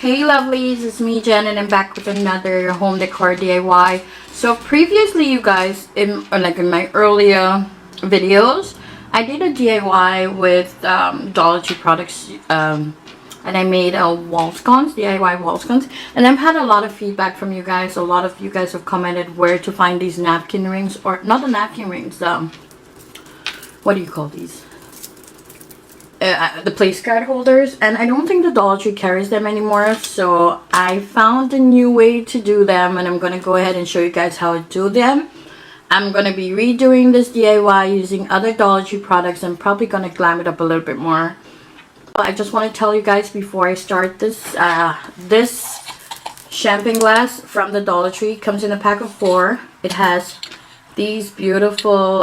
Hey lovelies, it's me Jen and I'm back with another home decor DIY. So previously you guys, in my earlier videos, I did a DIY with Dollar Tree products and I made a wall sconce, DIY wall sconce, and I've had a lot of feedback from you guys. A lot of you guys have commented where to find these napkin rings, or not the napkin rings, what do you call these? The place card holders, and I don't think the Dollar Tree carries them anymore, so I found a new way to do them and I'm going to go ahead and show you guys how to do them. I'm going to be redoing this DIY using other Dollar Tree products. I'm probably going to glam it up a little bit more. But I just want to tell you guys before I start this, this champagne glass from the Dollar Tree comes in a pack of 4. It has these beautiful,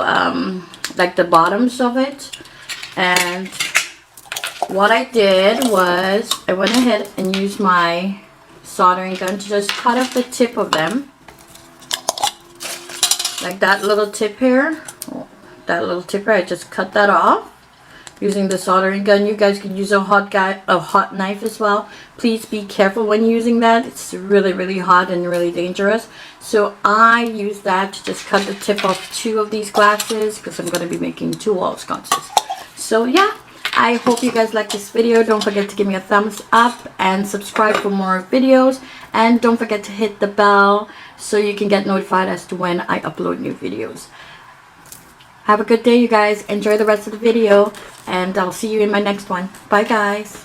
like the bottoms of it, and what I did was I went ahead and used my soldering gun to just cut off the tip of them. Like that little tip here. I just cut that off using the soldering gun. You guys can use a hot knife as well. Please be careful when using that. It's really hot and really dangerous. So I use that to just cut the tip off 2 of these glasses because I'm going to be making 2 wall sconces. So yeah. I hope you guys like this video. Don't forget to give me a thumbs up and subscribe for more videos. And don't forget to hit the bell so you can get notified as to when I upload new videos. Have a good day, you guys. Enjoy the rest of the video. And I'll see you in my next one. Bye, guys.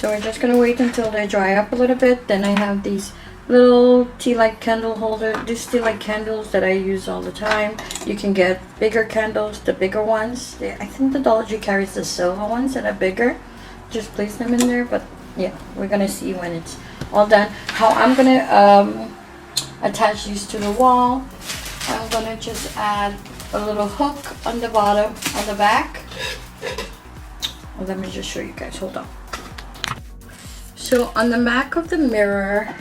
So we're just gonna wait until they dry up a little bit. Then I have these little tea light candle holder. These tea light candles that I use all the time. You can get bigger candles, the bigger ones. I think the Dollar Tree carries the silver ones that are bigger. Just place them in there. But yeah, we're gonna see when it's all done how I'm gonna attach these to the wall. I'm gonna just add a little hook on the bottom, on the back. Well, let me just show you guys. Hold on. So on the back of the mirror,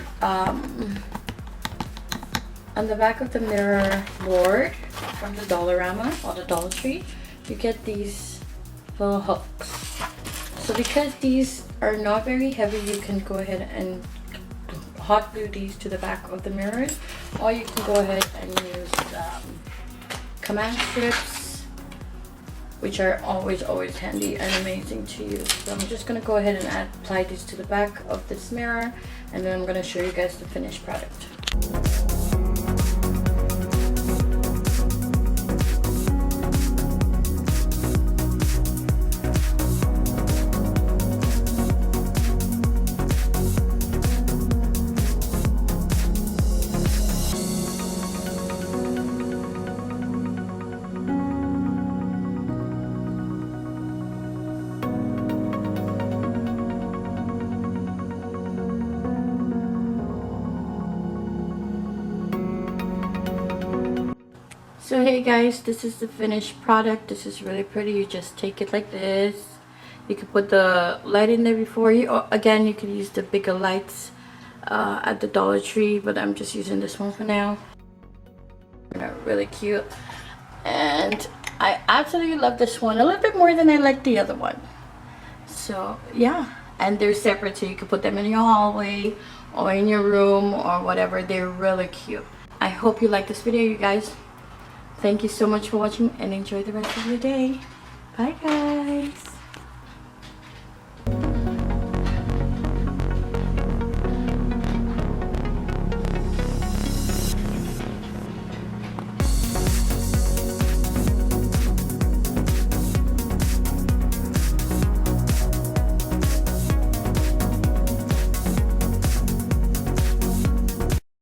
board from the Dollarama or the Dollar Tree, you get these little hooks. So because these are not very heavy, you can go ahead and hot glue these to the back of the mirrors, or you can go ahead and use command strips, which are always handy and amazing to use. So I'm just gonna go ahead and apply these to the back of this mirror, and then I'm gonna show you guys the finished product. So hey guys, this is the finished product. This is really pretty. You just take it like this. You can put the light in there before you, or again you can use the bigger lights at the Dollar Tree, but I'm just using this one for now. They're really cute, and I absolutely love this one a little bit more than I like the other one. So yeah, and they're separate, so you can put them in your hallway or in your room or whatever. They're really cute. I hope you like this video, you guys. Thank you so much for watching, and enjoy the rest of your day. Bye guys.